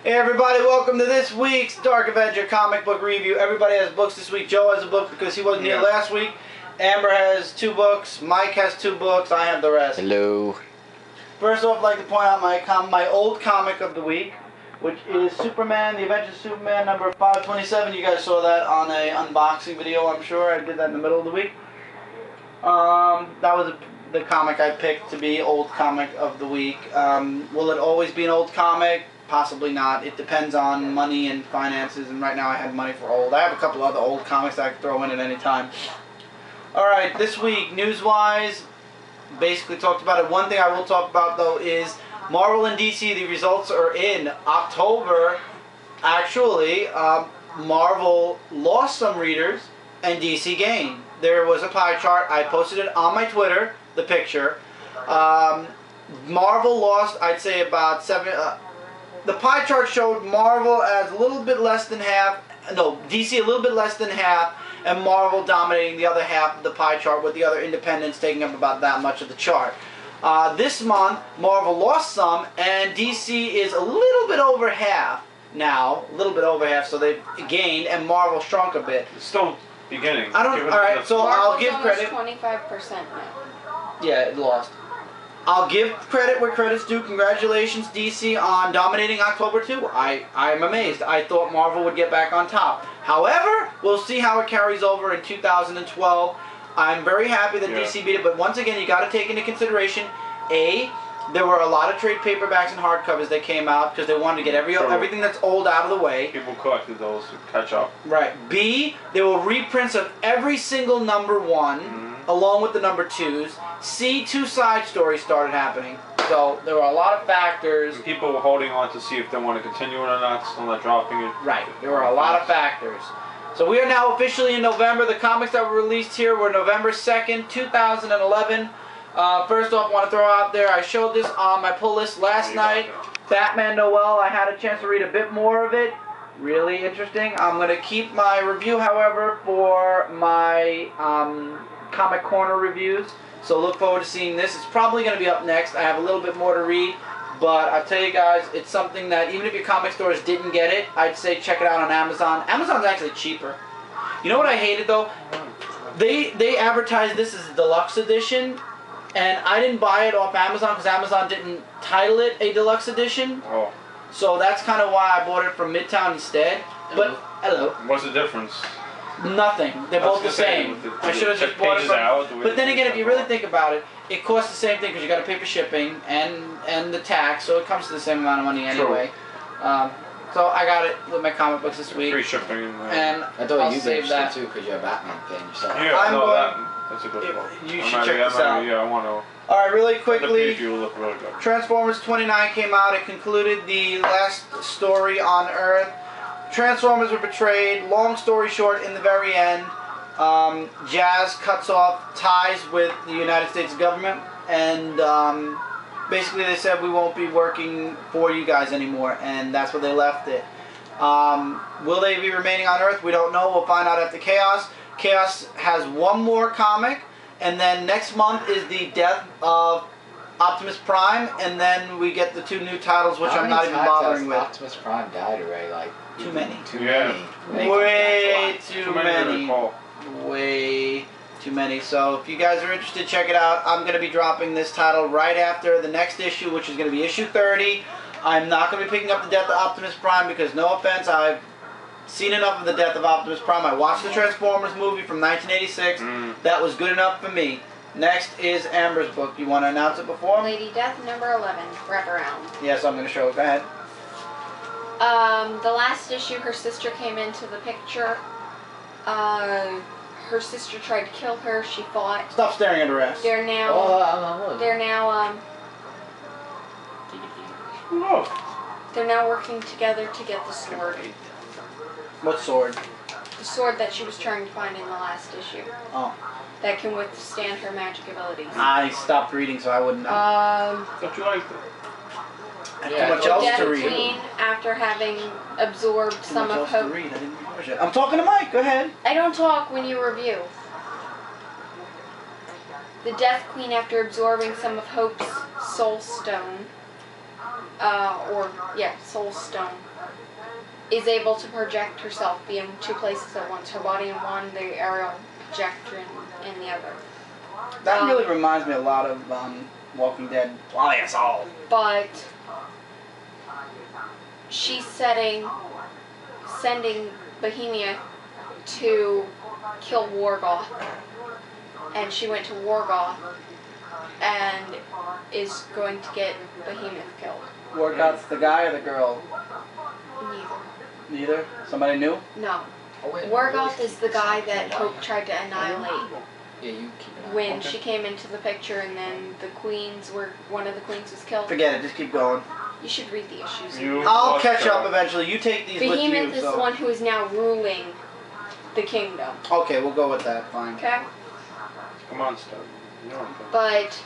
Hey everybody, welcome to this week's Dark Avenger comic book review. Everybody has books this week. Joe has a book because he wasn't here last week. Amber has 2 books. Mike has 2 books. I have the rest. Hello. First off, I'd like to point out my old comic of the week, which is Superman, the Avenger Superman number 527. You guys saw that on a unboxing video, I'm sure. I did that in the middle of the week. That was the comic I picked to be old comic of the week. Will it always be an old comic? Possibly not. It depends on money and finances, and right now I have money for old. I have a couple other old comics that I can throw in at any time. Alright, this week, news-wise, basically talked about it. One thing I will talk about, though, is Marvel and DC, the results are in. October, actually, Marvel lost some readers, and DC gained. There was a pie chart. I posted it on my Twitter, the picture. Marvel lost, I'd say, about 7... the pie chart showed Marvel as a little bit less than half, no, DC a little bit less than half, and Marvel dominating the other half of the pie chart, with the other independents taking up about that much of the chart. This month, Marvel lost some, and DC is a little bit over half now, a little bit over half, so they've gained, and Marvel shrunk a bit. It's still beginning. Alright, so I'll give credit. 25% now. Yeah, it lost. I'll give credit where credit's due. Congratulations, DC, on dominating October 2. I'm amazed. I thought Marvel would get back on top. However, we'll see how it carries over in 2012. I'm very happy that DC beat it, but once again, you got to take into consideration, A, there were a lot of trade paperbacks and hardcovers that came out because they wanted to get everything that's old out of the way. People collected those to catch up. Right. B, there were reprints of every single number 1. Along with the number 2s. C, 2 side stories started happening. So there were a lot of factors. And people were holding on to see if they want to continue it or not, still not dropping it. Right. There were a lot of factors. So we are now officially in November. The comics that were released here were November 2nd, 2011. First off, I want to throw out there, I showed this on my pull list last night. Batman Noel, I had a chance to read a bit more of it. Really interesting. I'm going to keep my review, however, for my Comic Corner reviews, so look forward to seeing this. It's probably going to be up next. I have a little bit more to read, but I'll tell you guys, it's something that even if your comic stores didn't get it, I'd say check it out on Amazon. Amazon's actually cheaper. You know what I hated though? They advertised this as a deluxe edition, and I didn't buy it off Amazon because Amazon didn't title it a deluxe edition. Oh. So that's kind of why I bought it from Midtown instead. But hello. What's the difference? Nothing. They're both the same. I should have just bought it from... But then again, if you really think about it, it costs the same thing because you got to pay for shipping and the tax, so it comes to the same amount of money anyway. So I got it with my comic books this week. Free shipping. And I thought I'll you'd be save that too because you're a Batman fan yourself. Yeah, that's a good one. You should check this out. Yeah, I want to. All right, really quickly. The preview look really good. Transformers 29 came out. It concluded the last story on Earth. Transformers were betrayed. Long story short, in the very end, Jazz cuts off ties with the United States government, and basically they said we won't be working for you guys anymore, and that's where they left it. Will they be remaining on Earth? We don't know. We'll find out after Chaos. Chaos has one more comic, and then next month is the death of Optimus Prime, and then we get the 2 new titles, which I'm not even bothering with. Optimus Prime died already, like too many. Too many. Way too many. Way too many. So if you guys are interested, check it out. I'm going to be dropping this title right after the next issue, which is going to be issue 30. I'm not going to be picking up the death of Optimus Prime because, no offense, I've seen enough of the death of Optimus Prime. I watched the Transformers movie from 1986. That was good enough for me. Next is Amber's book. You want to announce it before? Lady Death number 11, Wraparound. Yes, I'm going to show it. Go ahead. The last issue, her sister came into the picture. Her sister tried to kill her. She fought. Stop staring at her ass. They're now. They're now working together to get the sword. What sword? The sword that she was trying to find in the last issue. Oh. That can withstand her magic abilities. I stopped reading, so I wouldn't know. Don't you like that? I have too much else to read. Queen, after having absorbed some of Hope. I'm talking to Mike. Go ahead. I don't talk when you review. The Death Queen, after absorbing some of Hope's soul stone, Soul Stone, is able to project herself, be in two places at once. Her body in one, the aerial projector in the other. That really reminds me a lot of Walking Dead. But she's sending Bohemia to kill Wargoth, and she went to Wargoth and is going to get Behemoth killed. Wargoth's the guy or the girl? Neither. Neither? Somebody new? No. Oh, wait, Wargoth is the guy that Hope tried to annihilate Yeah, you keep it. when she came into the picture, and then one of the queens was killed. Forget it, just keep going. You should read the issues. I'll catch up eventually. You take these with you. Behemoth is the one who is now ruling the kingdom. Okay, we'll go with that. Fine. Okay? Come on, Stone. But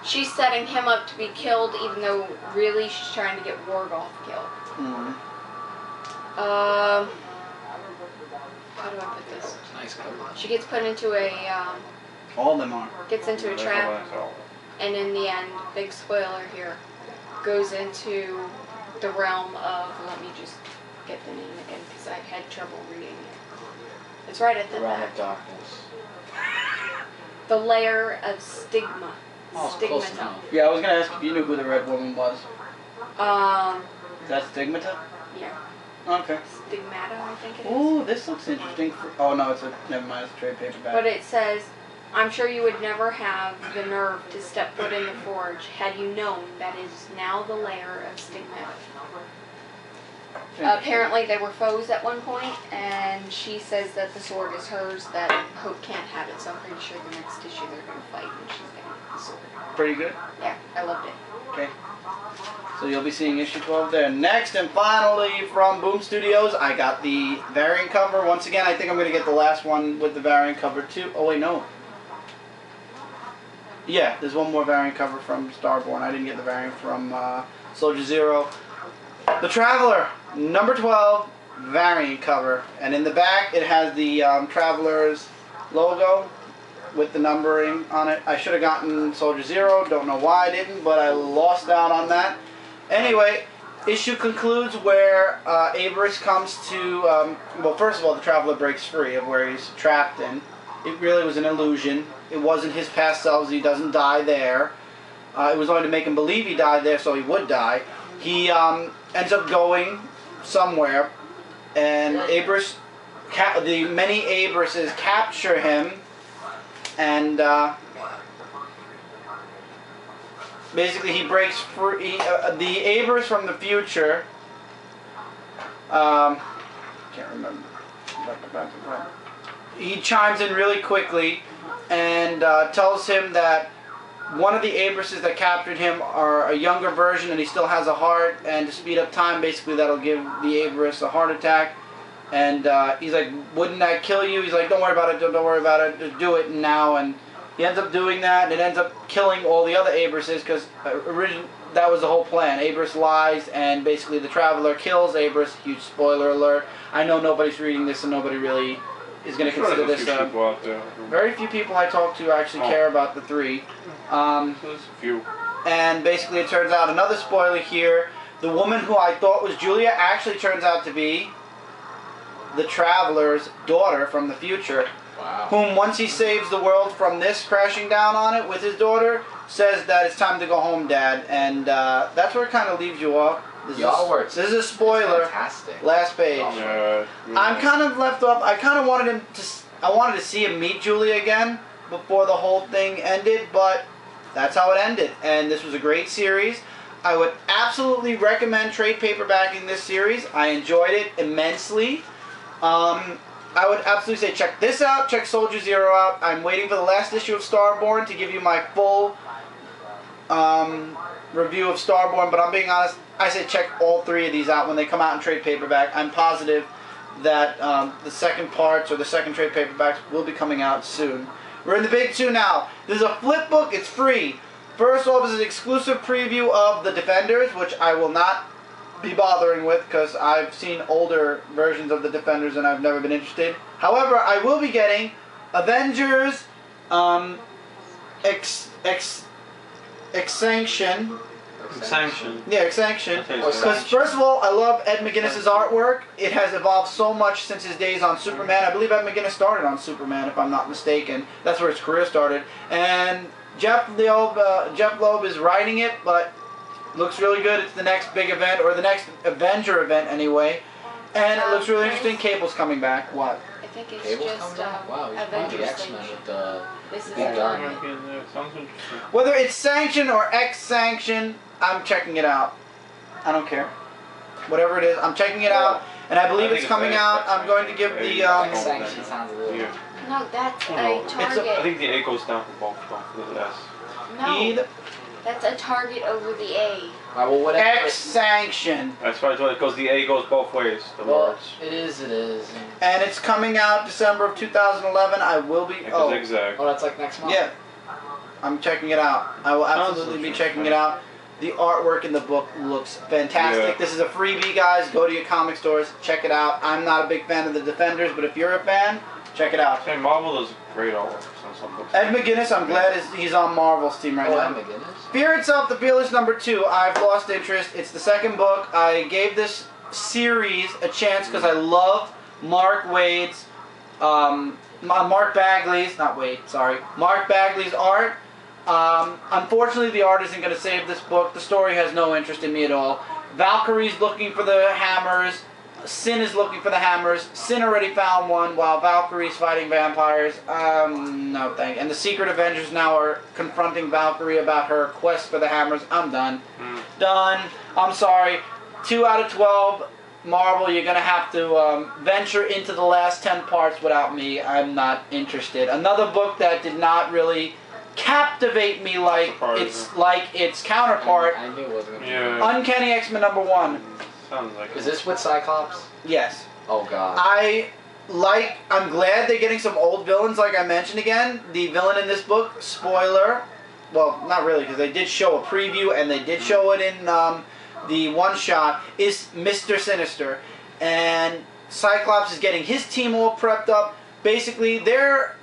she's setting him up to be killed, even though really she's trying to get Wargoth killed. Mm-hmm. How do I put this? Nice cover. She gets put into a All of them are. gets into a trap, and in the end, big spoiler here, goes into the realm of. Let me just get the name again because I had trouble reading it. It's right at the Realm back. of Darkness. The layer of stigma. Oh, it's close Stigmata. enough. Yeah, I was gonna ask if you knew who the Red Woman was. Is that Stigmata? Yeah. Okay. Stigmata, I think it is. Ooh, this looks interesting. Oh no, never mind. It's a trade paperback. But it says, I'm sure you would never have the nerve to step foot in the forge had you known that it is now the lair of stigmata. Apparently they were foes at one point, and she says that the sword is hers, that Hope can't have it, so I'm pretty sure the next issue they're going to fight and she's going to have the sword. Pretty good. Yeah, I loved it. Okay. So you'll be seeing issue 12 there. Next and finally from Boom Studios, I got the variant cover. Once again, I think I'm going to get the last one with the variant cover too. Oh wait, no. Yeah, there's one more variant cover from Starborn. I didn't get the variant from Soldier Zero. The Traveler, number 12, variant cover. And in the back, it has the Traveler's logo with the numbering on it. I should have gotten Soldier Zero. Don't know why I didn't, but I lost out on that. Anyway, issue concludes where Aberys comes to... well, first of all, the Traveler breaks free of where he's trapped in. It really was an illusion. It wasn't his past selves. He doesn't die there. It was only to make him believe he died there so he would die. He ends up going somewhere, and Aberys, the many Aberyses capture him, and basically he breaks free. The Aberys from the future, can't remember. He chimes in really quickly and tells him that one of the Aberyses that captured him are a younger version, and he still has a heart, and to speed up time, basically that'll give the Aberys a heart attack. And he's like, wouldn't that kill you? He's like, don't worry about it, don't worry about it, just do it now. And he ends up doing that, and it ends up killing all the other Aberyses, because originally that was the whole plan. Aberys lies, and basically the Traveler kills Aberys. Huge spoiler alert. I know nobody's reading this, and nobody really is going to consider this. Very few people I talk to actually care about the three. There's a few. And basically it turns out, another spoiler here, the woman who I thought was Julia actually turns out to be the Traveler's daughter from the future. Wow. Whom, once he saves the world from this crashing down on it with his daughter, says that it's time to go home, Dad. And that's where it kind of leaves you off. This is a spoiler. Fantastic. Last page. I'm kind of left off. I kind of wanted I wanted to see him meet Julia again before the whole thing ended, but that's how it ended. And this was a great series. I would absolutely recommend trade paperbacking this series. I enjoyed it immensely. I would absolutely say check this out, check Soldier Zero out. I'm waiting for the last issue of Starborn to give you my full review of Starborn, but I'm being honest, I say check all three of these out when they come out in trade paperback. I'm positive that the second parts or the second trade paperbacks will be coming out soon. We're in the big two now. This is a flip book, it's free. First off is an exclusive preview of The Defenders, which I will not be bothering with because I've seen older versions of The Defenders and I've never been interested. However, I will be getting Avengers Sanction. Yeah, Sanction. Okay, Or Because Sanction. first of all, I love Ed McGuinness's artwork. It has evolved so much since his days on Superman. I believe Ed McGuinness started on Superman, if I'm not mistaken. That's where his career started. And Jeff Loeb is writing it, but looks really good. It's the next big event, or the next Avenger event anyway. And it looks really interesting. Cable's coming back. What? I think it's Cable's just coming back? Wow, he's playing Avengers the X-Men Legion. with the... This is Big the Dark. Might be in there. Sounds interesting. Whether it's Sanction or X-Sanction, I'm checking it out. I don't care. Whatever it is, I'm checking it out. And I believe I think it's coming out. I'm going to give the... X-Sanction sounds a little... Yeah. No, that's Oh, a no. target. I think the A goes down for both for the S. No, that's a target over the A. Alright, well, whatever. X-Sanction. That's why I told you, because the A goes both ways. The Well, words. it is. And it's coming out December of 2011. I will be... Like Oh, a zigzag. Oh, that's like next month. yeah. I'm checking it out. I will absolutely be checking it out. The artwork in the book looks fantastic. Yeah. This is a freebie, guys. Go to your comic stores. Check it out. I'm not a big fan of the Defenders, but if you're a fan, check it out. Hey, Marvel does great artwork on some books. Ed McGuinness, I'm glad he's on Marvel's team right Oh, now. my goodness. Fear Itself, The Fearless #2. I've lost interest. It's the second book. I gave this series a chance because I love Mark Bagley's, Mark Bagley's art. Unfortunately, the art isn't going to save this book. The story has no interest in me at all. Valkyrie's looking for the hammers. Sin is looking for the hammers. Sin already found one while Valkyrie's fighting vampires. No thank you. And the Secret Avengers now are confronting Valkyrie about her quest for the hammers. I'm done. Done. I'm sorry. 2 out of 12. Marvel, you're going to have to venture into the last 10 parts without me. I'm not interested. Another book that did not really captivate me like its counterpart. I knew it wasn't gonna be. Yeah. Uncanny X-Men #1. Sounds like Is this with Cyclops? Yes. Oh God. I'm glad they're getting some old villains, like I mentioned again. The villain in this book, spoiler, well, not really, because they did show a preview and they did show it in the one-shot, is Mr. Sinister. And Cyclops is getting his team all prepped up. Basically, their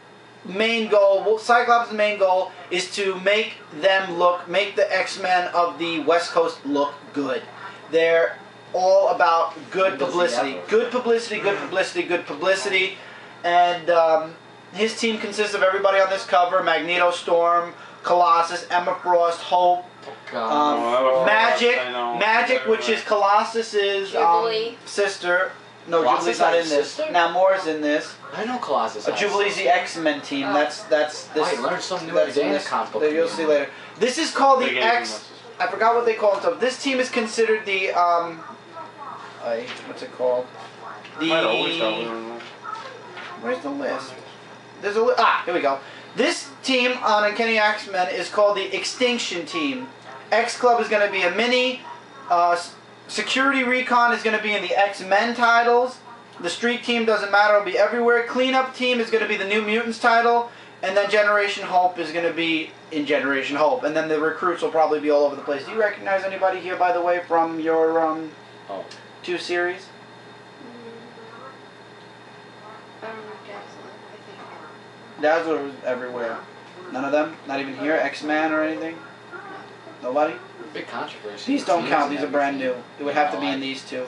main goal, Cyclops' main goal, is to make the X-Men of the West Coast look good. They're all about good publicity. Good publicity, good publicity, good publicity. And his team consists of everybody on this cover: Magneto, Storm, Colossus, Emma Frost, Hope, Magic, which is Colossus's sister. No, Colossus Jubilee's not has in a this. sister? Namora's in this. I know Colossus. has Jubilee's the X-Men team. That's this. I learned something new every day in the comic book. You'll see later. This is called the X. I forgot what they call themselves. This team is considered the what's it called? Where's the list? There's a here we go. This team on Uncanny X-Men is called the Extinction Team. X Club is going to be a mini. Security Recon is going to be in the X-Men titles. The Street Team doesn't matter, it'll be everywhere. Cleanup Team is going to be the New Mutants title. And then Generation Hope is going to be in Generation Hope. And then the recruits will probably be all over the place. Do you recognize anybody here, by the way, from your 2 series? I don't know, Dazzler, I think. Dazzler was everywhere. None of them? Not even here? X-Man or anything? Nobody? Big controversy. These don't count. These are brand new. It would have to be in these 2.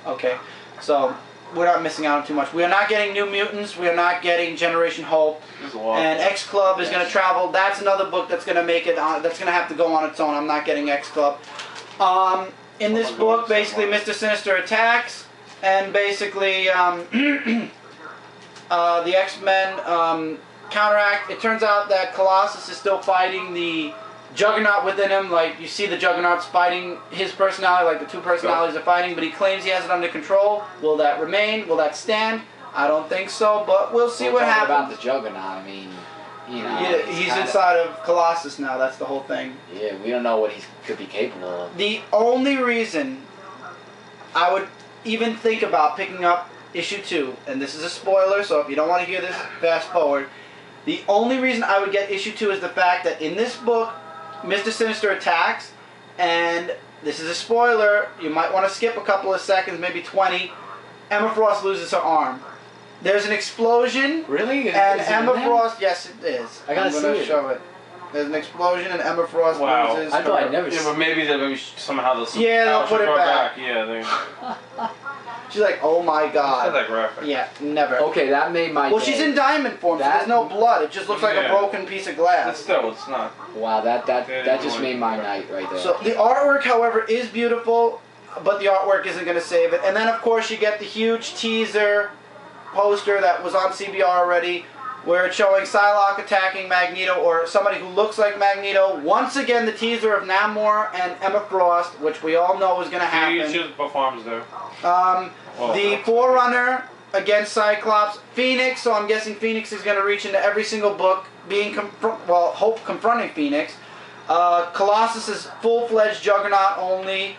Okay. So, we're not missing out on too much. We are not getting New Mutants. We are not getting Generation Hope. And X Club is going to travel. That's another book that's going to make it on. That's going to have to go on its own. I'm not getting X Club. In this book, basically, Mr. Sinister attacks, and basically the X-Men counteract. It turns out that Colossus is still fighting the Juggernaut within him. Like, you see the Juggernaut's fighting his personality, like the 2 personalities are fighting, but he claims he has it under control. Will that remain? Will that stand? I don't think so, but we'll see what happens. About the Juggernaut, I mean, you know. Yeah, he's inside of Colossus now, that's the whole thing. Yeah, we don't know what he could be capable of. The only reason I would even think about picking up issue 2, and this is a spoiler, so if you don't want to hear this, fast forward. The only reason I would get issue 2 is the fact that in this book, Mr. Sinister attacks, and this is a spoiler, you might want to skip a couple of seconds, maybe 20. Emma Frost loses her arm. There's an explosion. Really? And Emma Frost, yes it is. I gotta I'm gonna see it. show it. There's an explosion and Emma Frost Wow. loses. I thought I'd never Yeah, seen but maybe somehow they'll. Yeah, they'll she'll put it grow back. Yeah, they. She's like, oh my It's not god. that graphic. Yeah, never. Okay, that made my Well, day. she's in diamond form, so That- there's no blood. It just looks like a Yeah. broken piece of But glass. still, it's not. Wow, that Yeah, just you made want- my night right there. So the artwork, however, is beautiful, but the artwork isn't going to save it. And then, of course, you get the huge teaser poster that was on CBR already, where it's showing Psylocke attacking Magneto, or somebody who looks like Magneto. Once again, the teaser of Namor and Emma Frost, which we all know is going to happen. She performs there. Well, The that's- Forerunner against Cyclops, Phoenix. So I'm guessing Phoenix is going to reach into every single book, being Hope confronting Phoenix. Colossus is full-fledged Juggernaut only,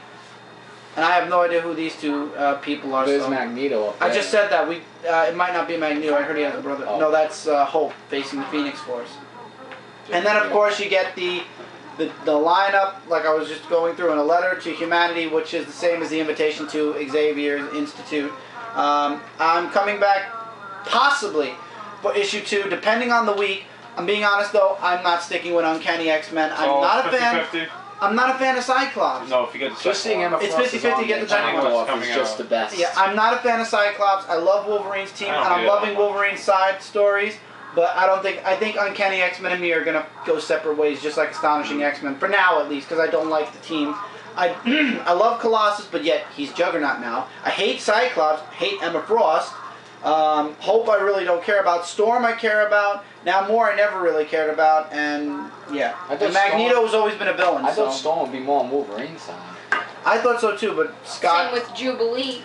and I have no idea who these two people are. There's So. Magneto up I there. just said that it might not be Magneto. I heard he has a brother. Oh. No, that's Hope facing the Phoenix Force. And then of course you get the lineup, like I was just going through, in a letter to humanity, which is the same as the invitation to Xavier's Institute. I'm coming back possibly for issue 2, depending on the week. I'm being honest though, I'm not sticking with Uncanny X-Men. I'm So not a fan. 50-50? I'm not a fan of Cyclops. No, if you get the Just seeing Emma It's Frost is 50-50, on get the the second one. off Coming is just out. the best. Yeah, I'm not a fan of Cyclops. I love Wolverine's team, Oh, and I'm yeah. loving Wolverine's side stories. But I think Uncanny X-Men and me are gonna go separate ways, just like Astonishing X-Men for now, at least, because I don't like the team. I I love Colossus, but yet he's Juggernaut now. I hate Cyclops. Hate Emma Frost. Hope I really don't care about. Storm I care about. Now More I never really cared about, and yeah. I thought And Magneto Storm- has always been a villain. I thought so. Storm would be more on Wolverine's side. I thought so too, but Scott. Same with Jubilee.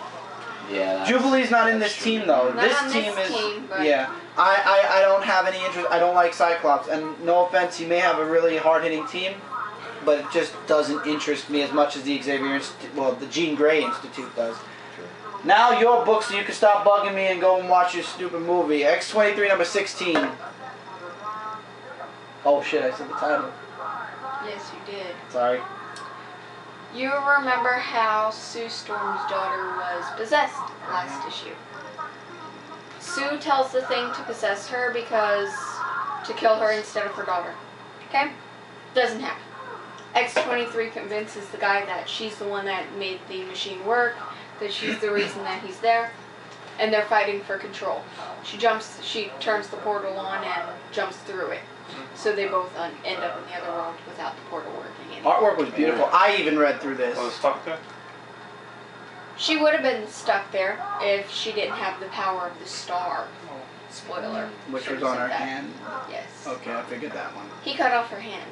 Yeah. Jubilee's not in this that's true. team though. Not this on team this is team, but- yeah. I don't have any interest. I don't like Cyclops, and no offense, he may have a really hard-hitting team, but it just doesn't interest me as much as the the Jean Grey Institute does. Now your book, so you can stop bugging me and go and watch your stupid movie. X-23 number 16. Oh shit! I said the title. Yes, you did. Sorry. You remember how Sue Storm's daughter was possessed last issue. Sue tells the thing to possess her to kill her instead of her daughter. Okay? Doesn't happen. X-23 convinces the guy that she's the one that made the machine work, that she's the reason that he's there, and they're fighting for control. She turns the portal on and jumps through it. So they both end up in the other world without the portal working anymore. Artwork was beautiful. I even read through this. Was it stuck there? She would have been stuck there if she didn't have the power of the star. Spoiler. Which Should've was on said her that. hand. Yes. Okay, I figured that one. He cut off her hand.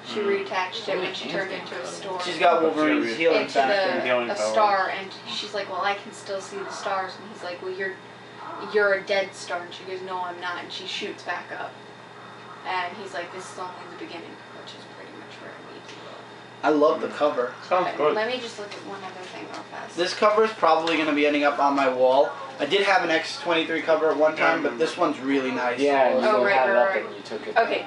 She reattached it when she turned into a star. She's got Wolverine's healing into factor. Healing a power. star, and she's like, "Well, I can still see the stars." And he's like, "Well, you're a dead star." And she goes, "No, I'm not." And she shoots back up. And he's like, "This is only the beginning," which is pretty much where it needs to go. I love the cover. Sounds Okay, good. let me just look at one other thing real fast. This cover is probably going to be ending up on my wall. I did have an X-23 cover at one time, but this one's really nice. Yeah, and you Oh, right, had it up right, and you took it. Okay.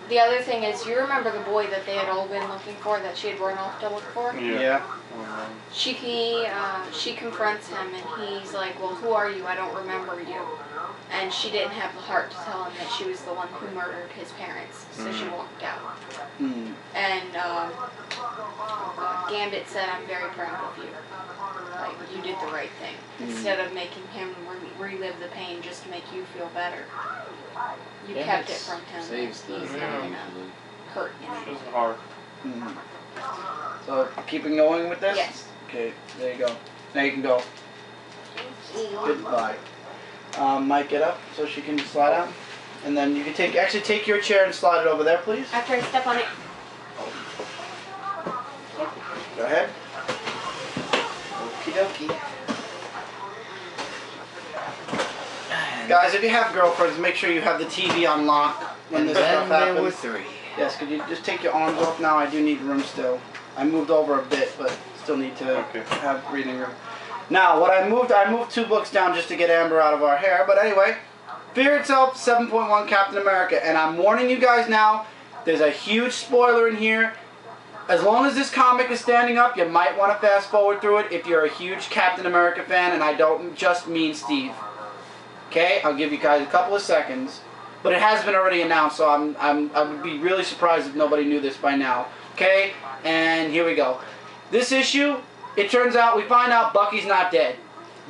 The other thing is, you remember the boy that they had all been looking for, that she had run off to look for? Yeah. She confronts him, and he's like, "Well, who are you? I don't remember you." And she didn't have the heart to tell him that she was the one who murdered his parents, so she walked out. Hmm. And Gambit said, "I'm very proud of you. Like, you did the right thing. Instead of making him relive the pain just to make you feel better, you kept it from him. Saves the He's not gonna hurt him." It's hard. Hmm. So, keeping going with this? Yes. Okay, there you go. Now you can go. Thank you. Goodbye. Mike, get up so she can slide out. And then you can take your chair and slide it over there, please. After I step on it. Go ahead. Okie dokie. Guys, if you have girlfriends, make sure you have the TV on lock when this stuff happens. 3. Yes, could you just take your arms off now? I do need room still. I moved over a bit, but still need to have breathing room. Now, I moved 2 books down just to get Amber out of our hair. But anyway, Fear Itself, 7.1 Captain America. And I'm warning you guys now, there's a huge spoiler in here. As long as this comic is standing up, you might want to fast forward through it if you're a huge Captain America fan, and I don't just mean Steve. Okay, I'll give you guys a couple of seconds. but it has been already announced, so I would be really surprised if nobody knew this by now. Okay, and here we go. This issue, it turns out, we find out Bucky's not dead.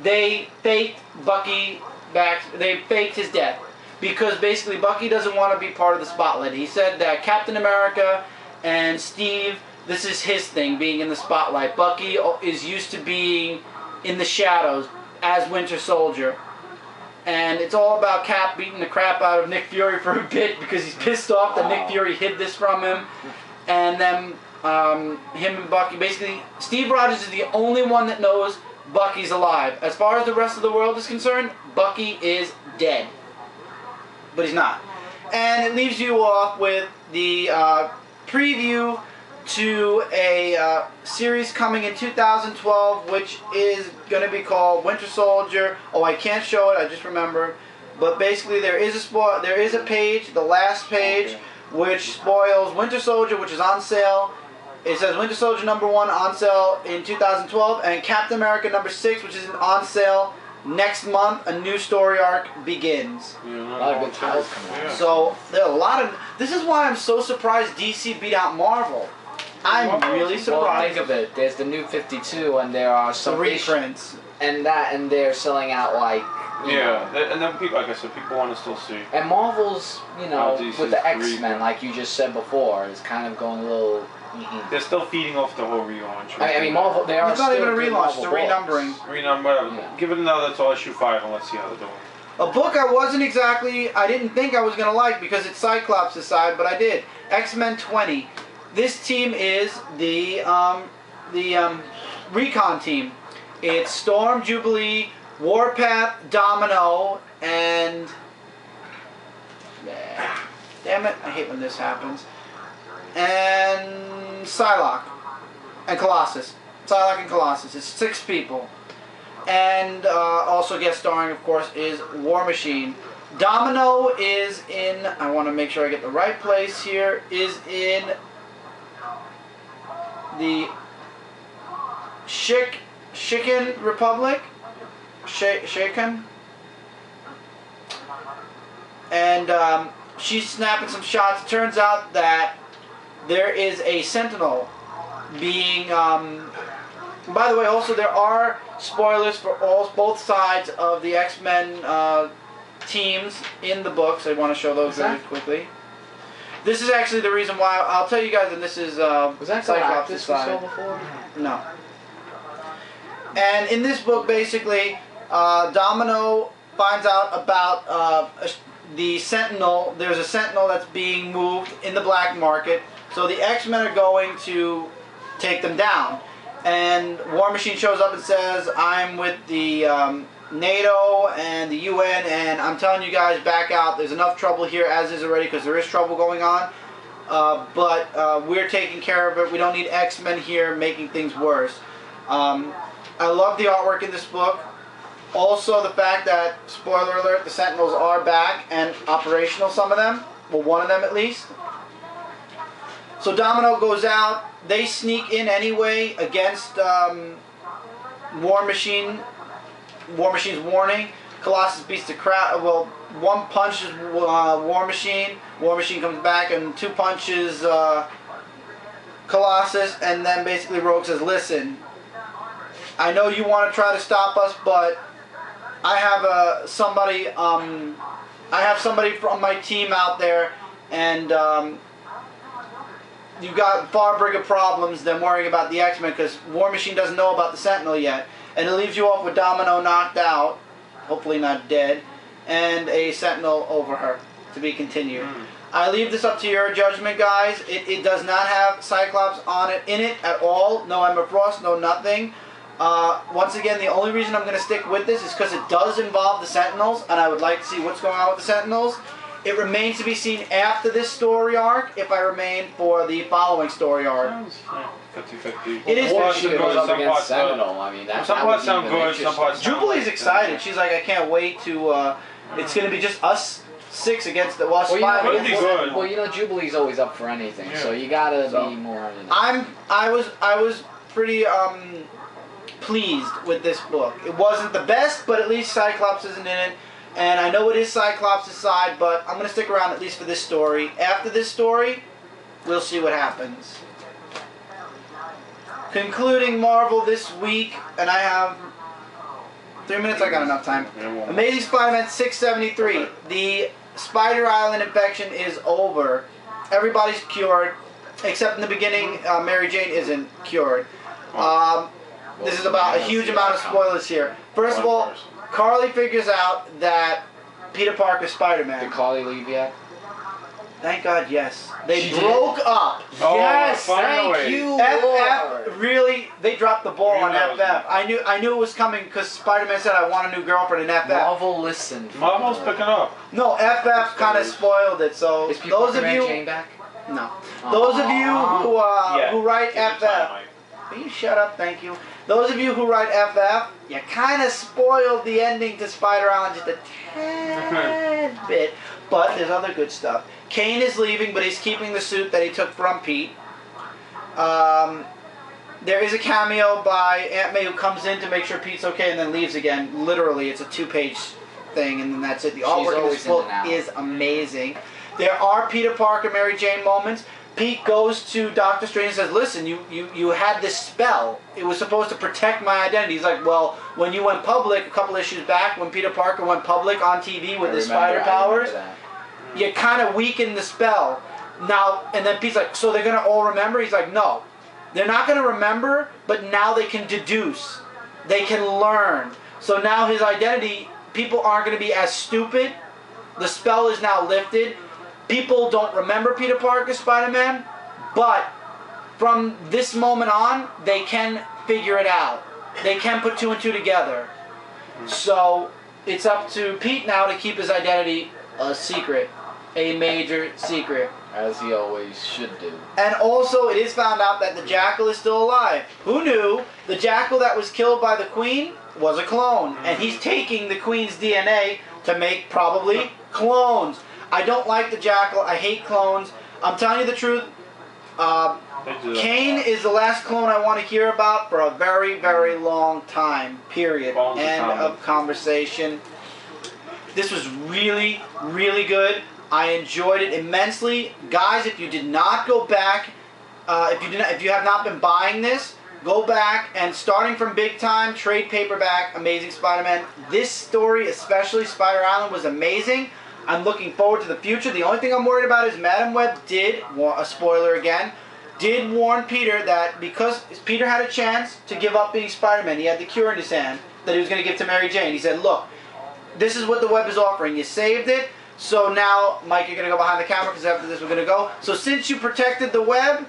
They faked Bucky back, they faked his death. Because basically Bucky doesn't want to be part of the spotlight. He said that Captain America and Steve, this is his thing, being in the spotlight. Bucky is used to being in the shadows as Winter Soldier. And it's all about Cap beating the crap out of Nick Fury for a bit because he's pissed off that Nick Fury hid this from him. And then him and Bucky, basically, Steve Rogers is the only one that knows Bucky's alive. As far as the rest of the world is concerned, Bucky is dead. But he's not. And it leaves you off with the preview to a series coming in 2012, which is going to be called Winter Soldier. Oh, I can't show it. I just remember. But basically, there is a page, the last page, which spoils Winter Soldier, which is on sale. It says Winter Soldier #1 on sale in 2012, and Captain America #6, which is on sale next month. A new story arc begins. A lot of good titles coming out. So there are a lot of. This is why I'm so surprised DC beat out Marvel. I'm really surprised. Well, think of it. There's the new 52, and there are some reprints, and they're selling out like. And then people, like I said, people want to still see. And Marvel's, with the X-Men, like you just said before, is kind of going a little. They're still feeding off the whole relaunch. I mean, Marvel. They are. It's not still even a relaunch. It's a renumbering. Whatever. Yeah. Give it another till issue 5, and let's see how they're doing. A book I didn't think I was gonna like because it's Cyclops' side, but I did. X-Men 20. This team is the Recon team. It's Storm, Jubilee, Warpath, Domino, and damn it, I hate when this happens. And Psylocke and Colossus. Psylocke and Colossus. It's 6 people. And also guest starring, of course, is War Machine. Domino is in, I want to make sure I get the right place here, is in the Shikan Republic. Shikan. And she's snapping some shots. It turns out that there is a Sentinel being... by the way, also there are spoilers for both sides of the X-Men teams in the books. I want to show those very quickly. This is actually the reason why. I'll tell you guys that this is was that Cyclops' side. Before? No. And in this book, basically, Domino finds out about the Sentinel. There's a Sentinel that's being moved in the black market. So the X-Men are going to take them down. And War Machine shows up and says, I'm with the NATO and the UN, and I'm telling you guys, back out. There's enough trouble here as is already, because there is trouble going on. But we're taking care of it. We don't need X-Men here making things worse. I love the artwork in this book. Also the fact that, spoiler alert, the Sentinels are back and operational, some of them. Well, one of them at least. So Domino goes out. They sneak in anyway against War Machine. War Machine's warning. Colossus beats the crowd. Well, one punches War Machine. War Machine comes back and 2 punches Colossus. And then basically Rogue says, listen, I know you want to try to stop us, but I have somebody from my team out there, and you've got far bigger problems than worrying about the X-Men, because War Machine doesn't know about the Sentinel yet. And it leaves you off with Domino knocked out, hopefully not dead, and a Sentinel over her, to be continued. I leave this up to your judgment, guys. It does not have Cyclops in it at all. No Emma Frost, no nothing. Once again, the only reason I'm going to stick with this is because it does involve the Sentinels, and I would like to see what's going on with the Sentinels. It remains to be seen after this story arc if I remain for the following story arc. 50-50. It is Or she 50-50. goes up Some against parts Sentinel. I mean, Some parts sound good, some parts sound Jubilee's excited. She's like, I can't wait to. It's going to be just us 6 against the us 5 It'll against be the good. Well, Jubilee's always up for anything, so you gotta be more. I was pretty pleased with this book. It wasn't the best, but at least Cyclops isn't in it. And I know it is Cyclops' side, but I'm going to stick around at least for this story. After this story, we'll see what happens. Concluding Marvel this week, and I have 3 minutes, I got enough time. Amazing Spider-Man 673. The Spider Island infection is over. Everybody's cured, except in the beginning, Mary Jane isn't cured. This is about a huge amount of spoilers here. First of all, Carly figures out that Peter Parker's Spider-Man. Did Carly leave yet? Thank God, yes. They broke up. Oh, yes, finally. thank you, FF really, they dropped the ball on that FF. I knew it was coming because Spider-Man said I want a new girlfriend in FF. Marvel listened. Marvel's picking up. No, FF kind of spoiled it. So Is people those of you, Jane back? no, those of you who write Give it FF, time, Mike. will you shut up? Thank you. Those of you who write FF, you kind of spoiled the ending to Spider Island just a tad bit, but there's other good stuff. Kane is leaving, but he's keeping the suit that he took from Pete. There is a cameo by Aunt May who comes in to make sure Pete's okay and then leaves again. Literally, it's a 2-page thing, and then that's it. The artwork in this book is amazing. There are Peter Parker, Mary Jane moments. Pete goes to Doctor Strange and says, listen, you had this spell. It was supposed to protect my identity. He's like, well, when you went public, a couple issues back, when Peter Parker went public on TV with his spider powers, you kind of weakened the spell. Now, and then Pete's like, so they're going to all remember? He's like, no. They're not going to remember, but now they can deduce. They can learn. So now his identity, people aren't going to be as stupid. The spell is now lifted. People don't remember Peter Parker, Spider-Man, but from this moment on, they can figure it out. They can put 2 and 2 together. So it's up to Pete now to keep his identity a secret, a major secret. As he always should do. And also, it is found out that the Jackal is still alive. Who knew? The Jackal that was killed by the Queen was a clone, and he's taking the Queen's DNA to make probably clones. I don't like the Jackal. I hate clones. I'm telling you the truth. Kane is the last clone I want to hear about for a very, very long time. Period. End of conversation. This was really, really good. I enjoyed it immensely, guys. If you did not go back, if you have not been buying this, go back and starting from big time trade paperback, Amazing Spider-Man. This story, especially Spider Island, was amazing. I'm looking forward to the future. The only thing I'm worried about is Madam Web did, a spoiler again, did warn Peter that because Peter had a chance to give up being Spider-Man, he had the cure in his hand that he was going to give to Mary Jane. He said, look, this is what the Web is offering. You saved it. So now, Mike, you're going to go behind the camera because after this we're going to go. So since you protected the Web,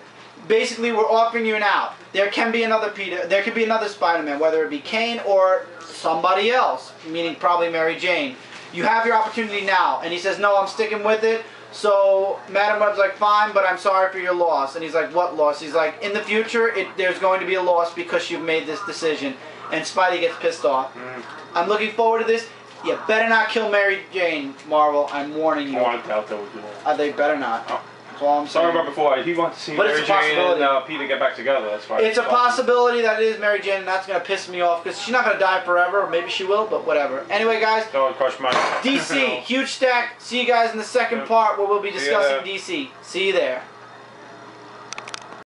basically we're offering you an out. There can be another Peter, there could be another Spider-Man, whether it be Kane or somebody else, meaning probably Mary Jane. You have your opportunity now. And he says, no, I'm sticking with it. So Madam Web's like, fine, but I'm sorry for your loss. And he's like, what loss? He's like, in the future, there's going to be a loss because you've made this decision. And Spidey gets pissed off. I'm looking forward to this. You better not kill Mary Jane, Marvel. I'm warning you. Oh, I doubt they would do that. They better not. Oh. That's all I'm saying. Sorry about before. He wants to see Mary Jane and Peter get back together. That's why. It's a possibility that it is Mary Jane, and that's going to piss me off because she's not going to die forever. Or maybe she will, but whatever. Anyway, guys. Don't crush my DC, huge stack. See you guys in the second part where we'll be discussing DC. See you there.